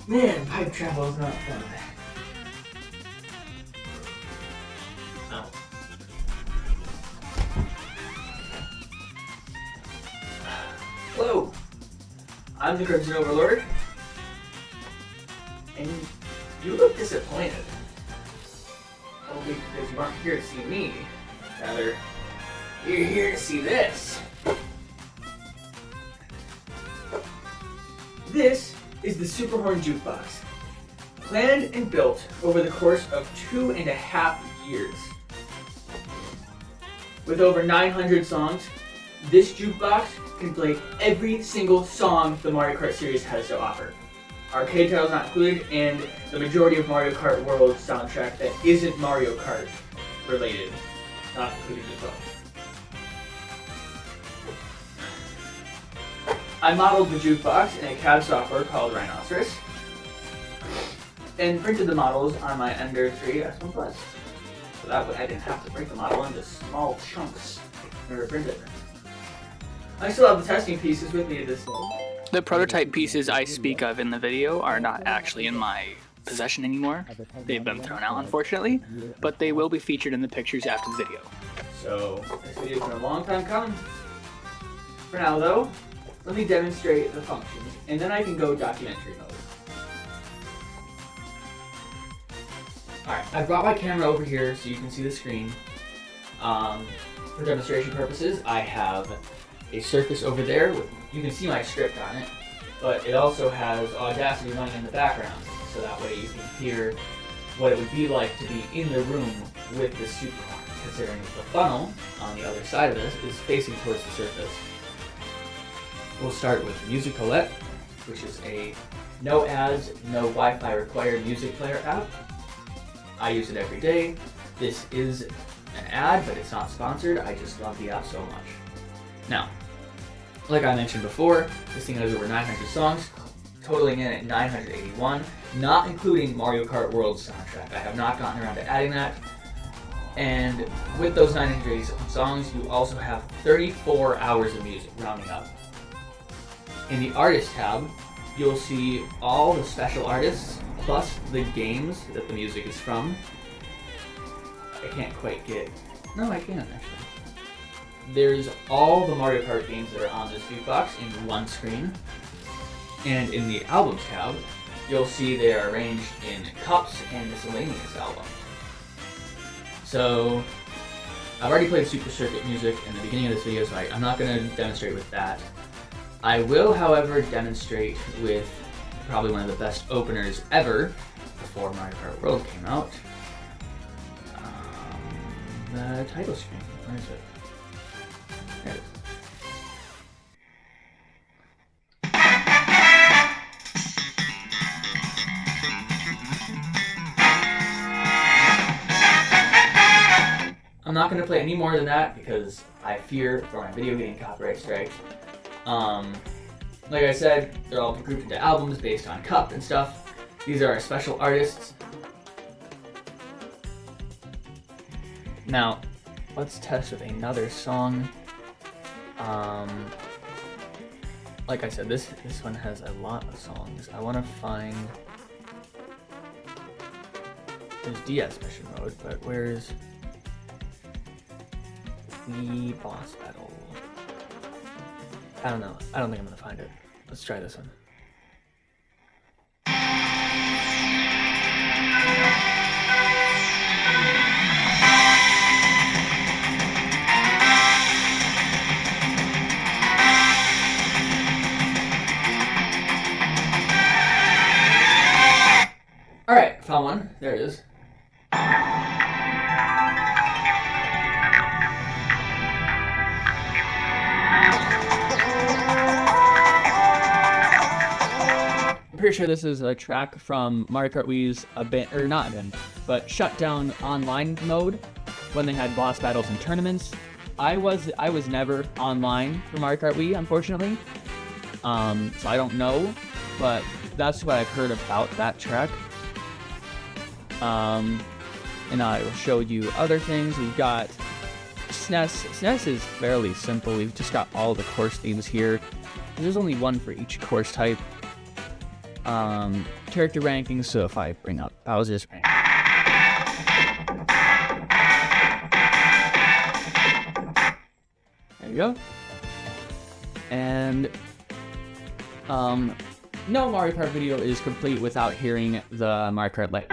Man, pipe travel is not fun. Oh. Hello, I'm the Crimson Overlord, and you look disappointed. Only because you aren't here to see me. Rather, you're here to see this. This is the Super Horn Jukebox, planned and built over the course of 2.5 years. With over 900 songs, this jukebox can play every single song the Mario Kart series has to offer. Arcade titles not included, and the majority of Mario Kart World soundtrack that isn't Mario Kart related, not included as well. I modeled the jukebox in a CAD software called Rhinoceros, and printed the models on my Ender 3 S1 Plus. So that way I didn't have to break the model into small chunks in order to print it. I still have the testing pieces with me to this day. The prototype pieces I speak of in the video are not actually in my possession anymore. They've been thrown out, unfortunately, but they will be featured in the pictures after the video. So, this video's been a long time coming. For now though, let me demonstrate the functions, and then I can go documentary mode. Alright, I brought my camera over here so you can see the screen. For demonstration purposes, I have a surface over there with, you can see my script on it, but it also has Audacity running in the background, so that way you can hear what it would be like to be in the room with the Super Horn, considering the funnel on the other side of this is facing towards the surface. We'll start with Music Colette, which is a no ads, no Wi-Fi required music player app. I use it every day. This is an ad, but it's not sponsored. I just love the app so much. Now, like I mentioned before, this thing has over 900 songs, totaling in at 981, not including Mario Kart World soundtrack. I have not gotten around to adding that. And with those 980 songs, you also have 34 hours of music, rounding up. In the Artist tab, you'll see all the special artists, plus the games that the music is from. I can't quite get... No, I can, actually. There's all the Mario Kart games that are on this jukebox in one screen. And in the Albums tab, you'll see they are arranged in cups and miscellaneous albums. So, I've already played Super Circuit music in the beginning of this video, so I'm not going to demonstrate with that. I will, however, demonstrate with probably one of the best openers ever before Mario Kart World came out. The title screen. Where is it? There it is. I'm not going to play any more than that because I fear for my video getting copyright strikes. Like I said, they're all grouped into albums based on cup and stuff. These are our special artists. Now, let's test with another song. Like I said, this one has a lot of songs. I want to find... There's DS mission mode, but where's the boss battle? I don't know. I don't think I'm gonna find it. Let's try this one. Alright, found one. There it is. I'm pretty sure this is a track from Mario Kart Wii's but shut down online mode when they had boss battles and tournaments. I was never online for Mario Kart Wii, unfortunately. So I don't know, but that's what I've heard about that track. And I will show you other things. We've got SNES. SNES is fairly simple. We've just got all the course themes here. There's only one for each course type. character rankings. So if I bring up Bowser's rank, there you go. And no Mario Kart video is complete without hearing the Mario Kart light.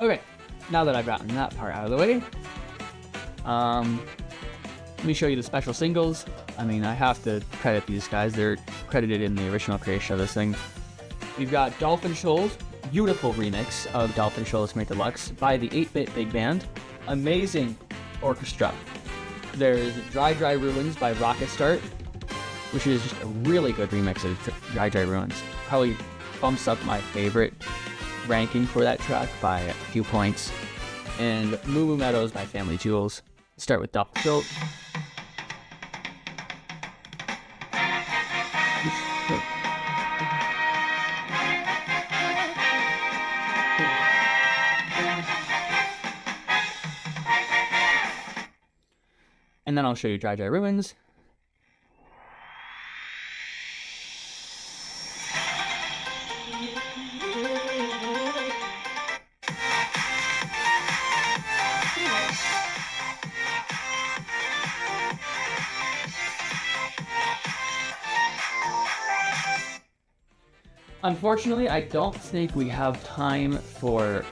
Okay, now that I've gotten that part out of the way, let me show you the special singles. I mean, I have to credit these guys. They're credited in the original creation of this thing. We've got Dolphin Shoals, beautiful remix of Dolphin Shoals Made Deluxe by the 8-Bit Big Band. Amazing orchestra. There's Dry Dry Ruins by Rocket Start, which is just a really good remix of Dry Dry Ruins. Probably bumps up my favorite ranking for that track by a few points. And Moo Moo Meadows by Family Jewels. Start with Dolphin Shoals. And then I'll show you Dry Dry Ruins. Unfortunately, I don't think we have time for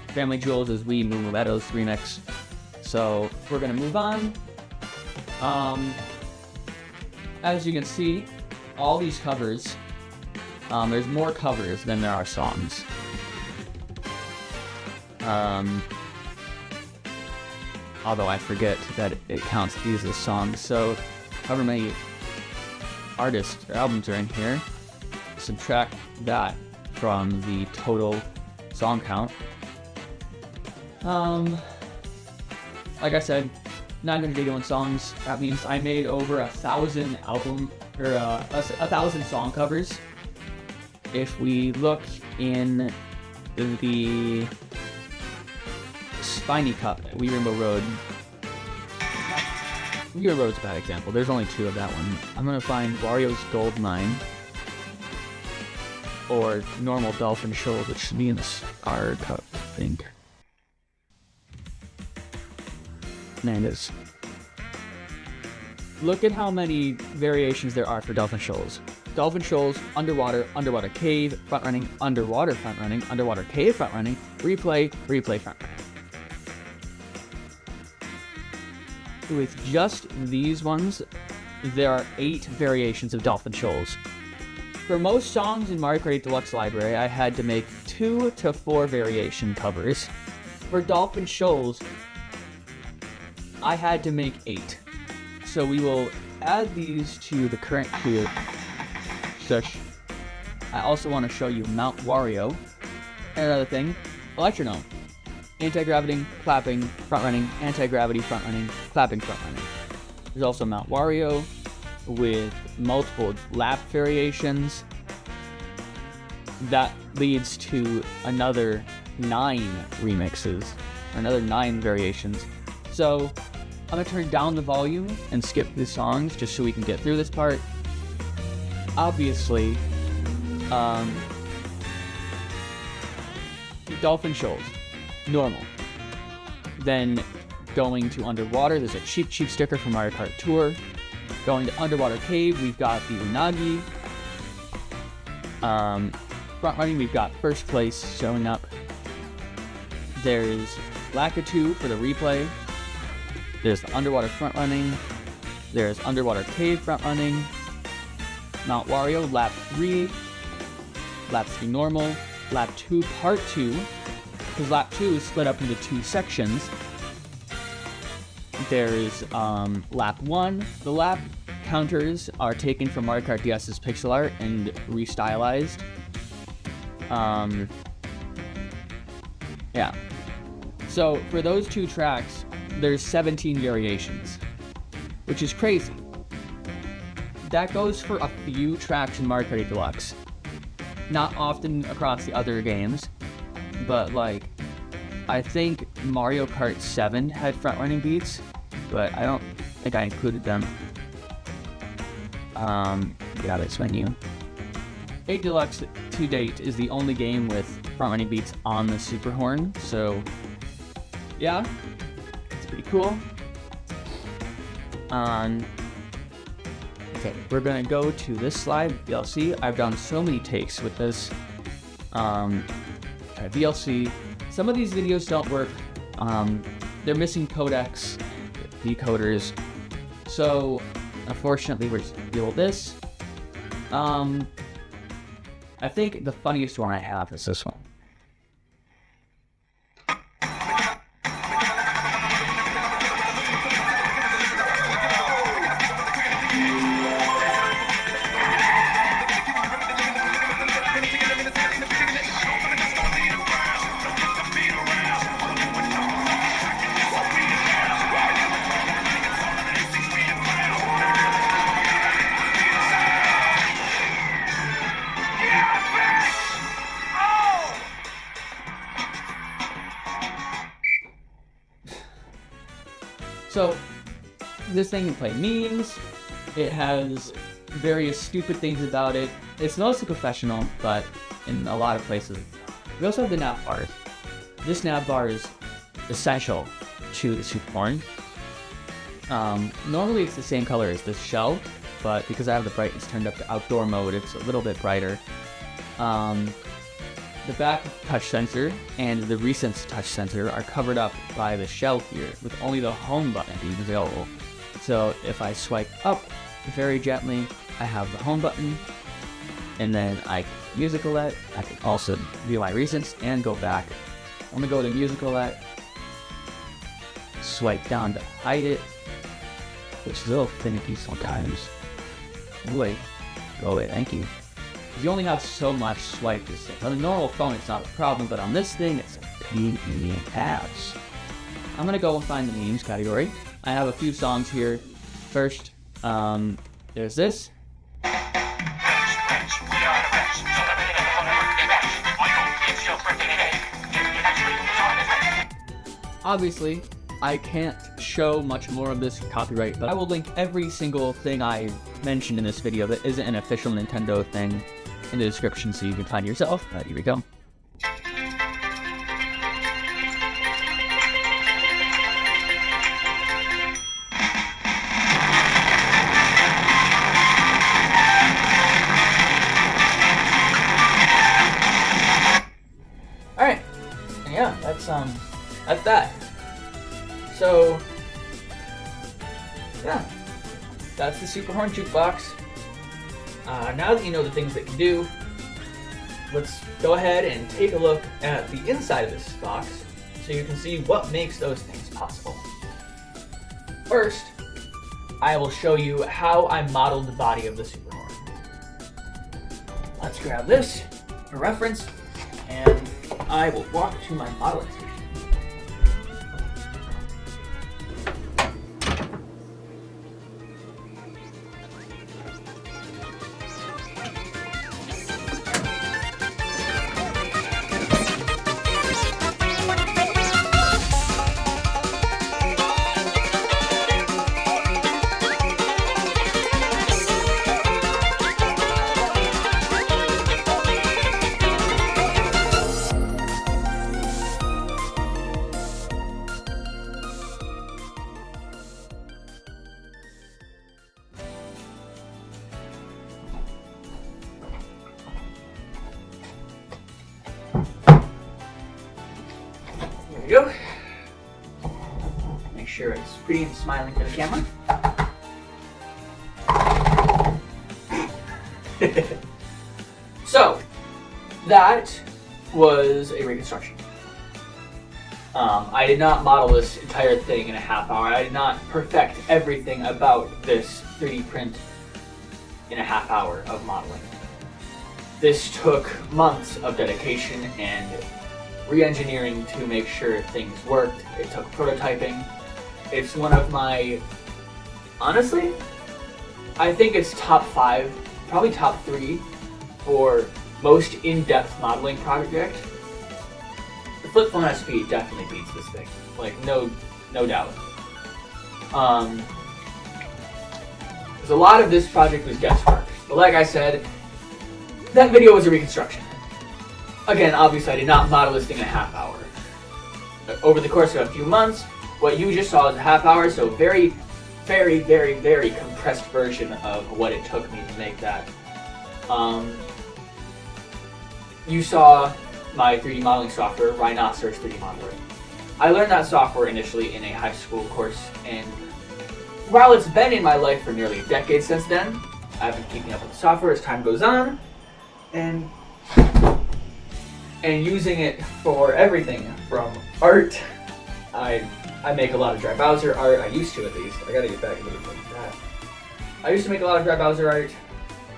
Family Jewels' Wii Moo Moo Meadows remix, so we're gonna move on. As you can see, all these covers, there's more covers than there are songs. Although I forget that it counts these as songs, so however many artists or albums are in here, subtract that from the total song count. Like I said, 981 songs. That means I made over 1,000 album or 1,000 song covers. If we look in the Spiny Cup, Wii Rainbow Road. Wii Rainbow Road's a bad example. There's only 2 of that one. I'm gonna find Wario's Gold Mine or normal Dolphin Shoals, which should be in the Star Cup, I think. There it is. Look at how many variations there are for Dolphin Shoals. Dolphin Shoals, underwater, underwater cave, front running, underwater front running, underwater cave front running, replay, replay front running. With just these ones, there are 8 variations of Dolphin Shoals. For most songs in Mario Kart 8 Deluxe Library, I had to make 2 to 4 variation covers. For Dolphin Shoals, I had to make 8. So we will add these to the current queue. I also want to show you Mount Wario. And another thing, Electronome. Anti-gravity, clapping, front running, anti-gravity, front running, clapping, front running. There's also Mount Wario with multiple lap variations. That leads to another 9 remixes, or another 9 variations. So I'm gonna turn down the volume and skip the songs just so we can get through this part. Obviously, Dolphin Shoals, normal. Then going to underwater, there's a cheap sticker from Mario Kart Tour. Going to Underwater Cave, we've got the Unagi. Front running, we've got First Place showing up. There's Lakitu for the replay. There's the Underwater front running. There's Underwater Cave front running. Mount Wario, Lap 3. Lap 3 normal. Lap 2 Part 2. Because Lap 2 is split up into 2 sections. There's Lap 1. The lap counters are taken from Mario Kart DS's pixel art and restylized. Yeah. So for those 2 tracks, there's 17 variations, which is crazy. That goes for a few tracks in Mario Kart 8 Deluxe. Not often across the other games, but like I think Mario Kart 7 had front-running beats, but I don't think I included them. Get out of this menu. 8 Deluxe to date is the only game with front-running beats on the Super Horn, so yeah, it's pretty cool. Okay, we're gonna go to this slide, VLC. I've done so many takes with this. VLC. Some of these videos don't work. They're missing codecs, decoders. So, unfortunately, we're just gonna deal with this. I think the funniest one I have is this one. So, this thing can play memes, it has various stupid things about it. It's mostly professional, but in a lot of places. We also have the nav bars. This nav bar is essential to the Super Horn. Normally it's the same color as this shell, but because I have the brightness turned up to outdoor mode, it's a little bit brighter. The back touch sensor and the recent touch sensor are covered up by the shell here, with only the home button being available. So if I swipe up very gently, I have the home button, and then I can music alert. I can also view my recents and go back. I'm gonna go to music alert, swipe down to hide it, which is a little finicky sometimes. Wait, go away, thank you. You only have so much swipe distance. On a normal phone, it's not a problem, but on this thing, it's a pain in the ass. I'm gonna go and find the memes category. I have a few songs here. First, there's this. Obviously, I can't show much more of this copyright, but I will link every single thing I mentioned in this video that isn't an official Nintendo thing in the description so you can find it yourself. Here we go. Alright, and yeah, that's that. So, yeah, that's the Super Horn Jukebox. Now that you know the things that can do, let's go ahead and take a look at the inside of this box so you can see what makes those things possible. First, I will show you how I modeled the body of the Super Horn. Let's grab this for reference, and I will walk to my modeling station. There we go. Make sure it's pretty and smiling for the camera. So, that was a reconstruction. I did not model this entire thing in a half hour. I did not perfect everything about this 3D print in a half hour of modeling. This took months of dedication and re-engineering to make sure things worked. It took prototyping. It's one of my, honestly, I think it's top 5, probably top 3 for most in-depth modeling project. The flip phone SP definitely beats this thing. Like, no doubt. Because a lot of this project was guesswork. But like I said, that video was a reconstruction. Again, obviously I did not model this thing in a half hour. Over the course of a few months, what you just saw is a half hour, so very, very, very, very compressed version of what it took me to make that. You saw my 3D modeling software, Rhinoceros 3D Modeler. I learned that software initially in a high school course, and while it's been in my life for nearly a decade since then, I've been keeping up with the software as time goes on, and using it for everything from art. I make a lot of dry Bowser art. I used to, at least. I gotta get back into that. I used to make a lot of dry Bowser art,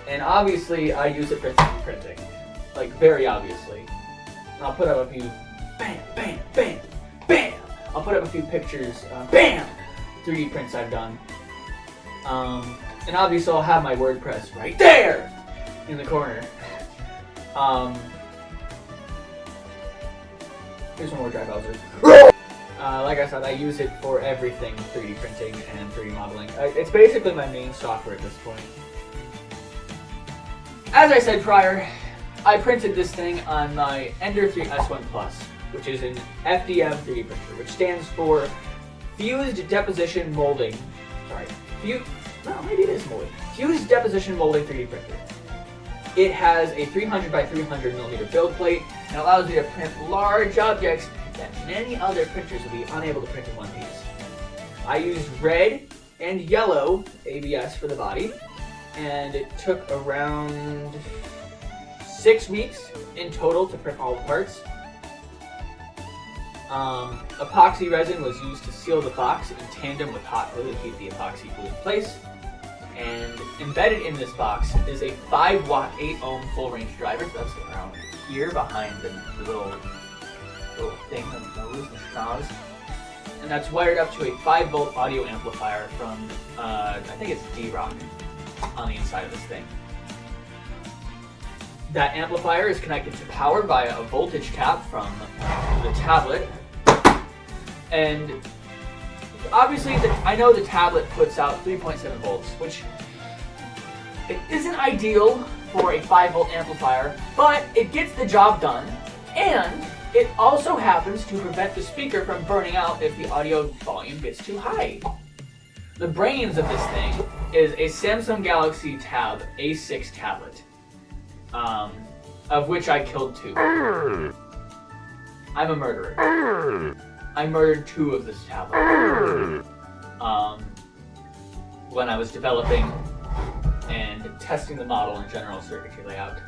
and obviously I use it for 3D printing. Like, very obviously. And I'll put up a few, bam, bam, bam, bam! I'll put up a few pictures, bam! 3D prints I've done. And obviously I'll have my WordPress right there! In the corner. Here's one more dry Bowser. Like I said, I use it for everything 3D printing and 3D modeling. It's basically my main software at this point. As I said prior, I printed this thing on my Ender 3 S1 Plus, which is an FDM 3D printer, which stands for Fused Deposition Molding. Maybe it is molding. Fused Deposition Molding 3D printer. It has a 300 by 300 millimeter build plate and allows me to print large objects that many other printers will be unable to print in one piece. I used red and yellow ABS for the body, and it took around 6 weeks in total to print all the parts. Epoxy resin was used to seal the box in tandem with hot glue to keep the epoxy glue in place. And embedded in this box is a 5-watt 8-ohm full-range driver. So that's around here behind the little thing, the nose, the schnoz. And that's wired up to a 5-volt audio amplifier from, I think it's D-Rock on the inside of this thing. That amplifier is connected to power via a voltage cap from the tablet. And obviously, I know the tablet puts out 3.7 volts, which it isn't ideal for a 5-volt amplifier, but it gets the job done, and it also happens to prevent the speaker from burning out if the audio volume gets too high. The brains of this thing is a Samsung Galaxy Tab A6 tablet, of which I killed 2. I'm a murderer. I murdered 2 of this tablet when I was developing and testing the model in general circuitry layout.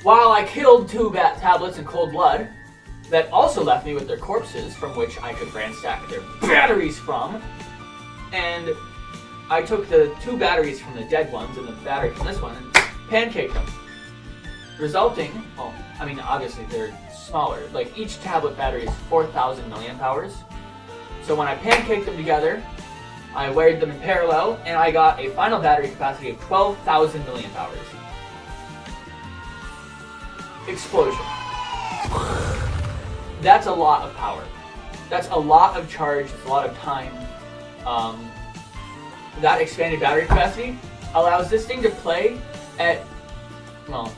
While I killed 2 bat tablets in cold blood, that also left me with their corpses from which I could ransack their batteries from, and I took the 2 batteries from the dead ones and the battery from this one and pancaked them, resulting, well, I mean, obviously they're smaller. Like, each tablet battery is 4,000 milliamp hours. So when I pancaked them together, I wired them in parallel, and I got a final battery capacity of 12,000 milliamp hours. Explosion. That's a lot of power. That's a lot of charge, that's a lot of time. That expanded battery capacity allows this thing to play at, well,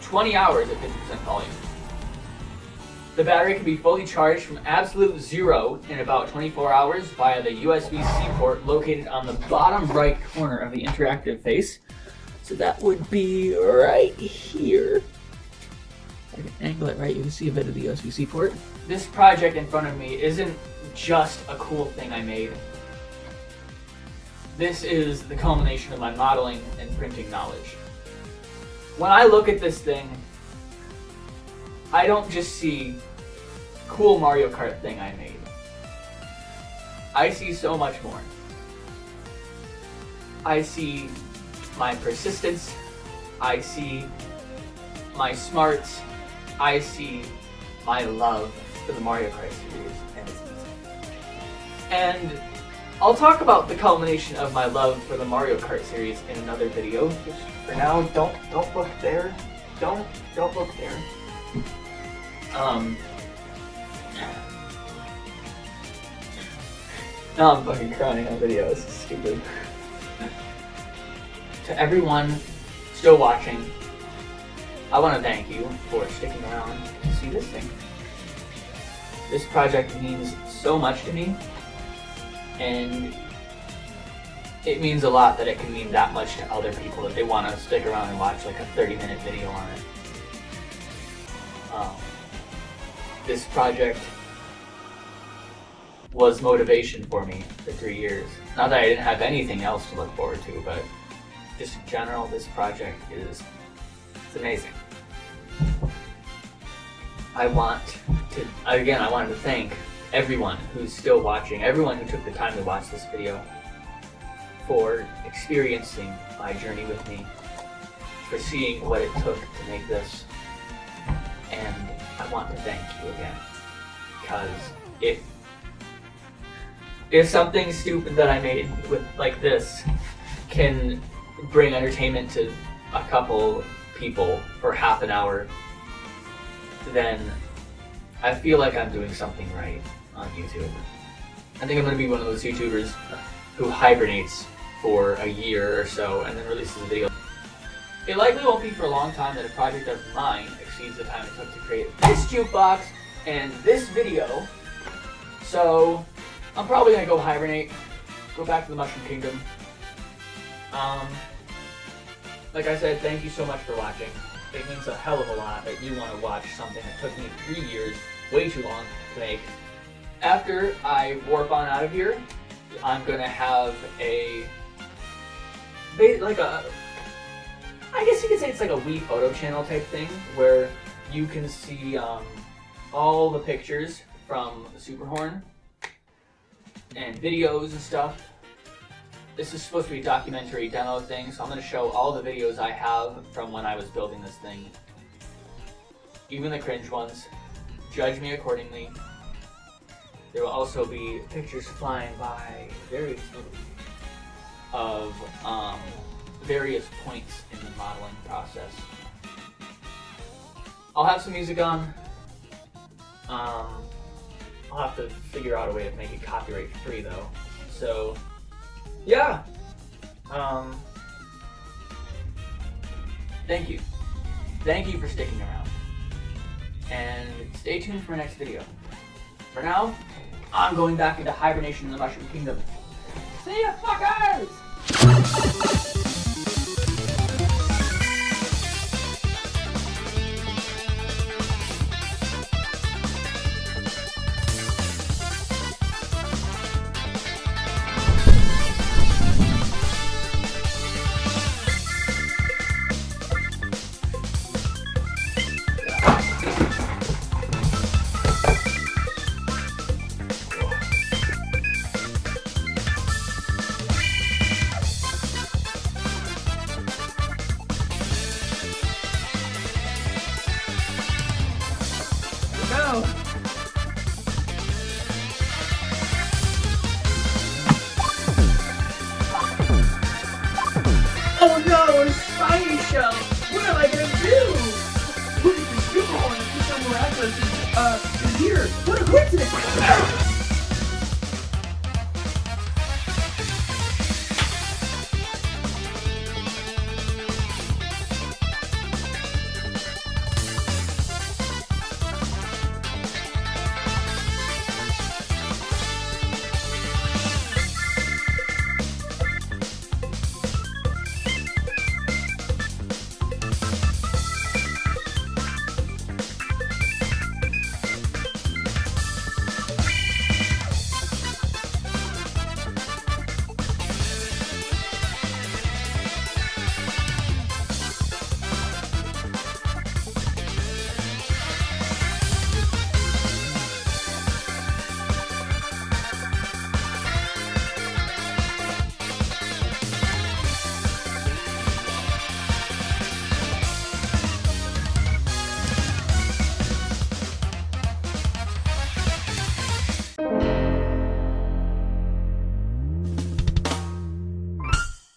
20 hours at 50% volume. The battery can be fully charged from absolute zero in about 24 hours via the USB-C port located on the bottom right corner of the interactive face. So that would be right here. I can angle it right, you can see a bit of the USB-C port. This project in front of me isn't just a cool thing I made. This is the culmination of my modeling and printing knowledge. When I look at this thing, I don't just see cool Mario Kart thing I made. I see so much more. I see my persistence. I see my smarts. I see my love for the Mario Kart series and its music. And I'll talk about the culmination of my love for the Mario Kart series in another video. Just for now, don't look there. Don't look there. Now I'm fucking crying on video. This is stupid. To everyone still watching, I want to thank you for sticking around to see this thing. This project means so much to me, and it means a lot that it can mean that much to other people that they want to stick around and watch like a 30-minute video on it. This project was motivation for me for 3 years. Not that I didn't have anything else to look forward to, but just in general, this project it's amazing. I wanted to thank everyone who's still watching, everyone who took the time to watch this video, for experiencing my journey with me, for seeing what it took to make this. And I want to thank you again, because if something stupid that I made with like this can bring entertainment to a couple people for half an hour, then I feel like I'm doing something right on YouTube. I think I'm going to be one of those YouTubers who hibernates for a year or so and then releases a video. It likely won't be for a long time that a project of mine exceeds the time it took to create this jukebox and this video. So I'm probably going to go hibernate, go back to the Mushroom Kingdom. Like I said, thank you so much for watching. It means a hell of a lot that you want to watch something that took me 3 years, way too long, to make. After I warp on out of here, I'm going to have I guess you could say it's like a Wii photo channel type thing, where you can see all the pictures from the Super Horn and videos and stuff. This is supposed to be a documentary demo thing, so I'm going to show all the videos I have from when I was building this thing. Even the cringe ones. Judge me accordingly. There will also be pictures flying by very smoothly of various points in the modeling process. I'll have some music on. I'll have to figure out a way to make it copyright free though. So yeah. Thank you. Thank you for sticking around. And stay tuned for my next video. For now, I'm going back into hibernation in the Mushroom Kingdom. See ya, fuckers! Go!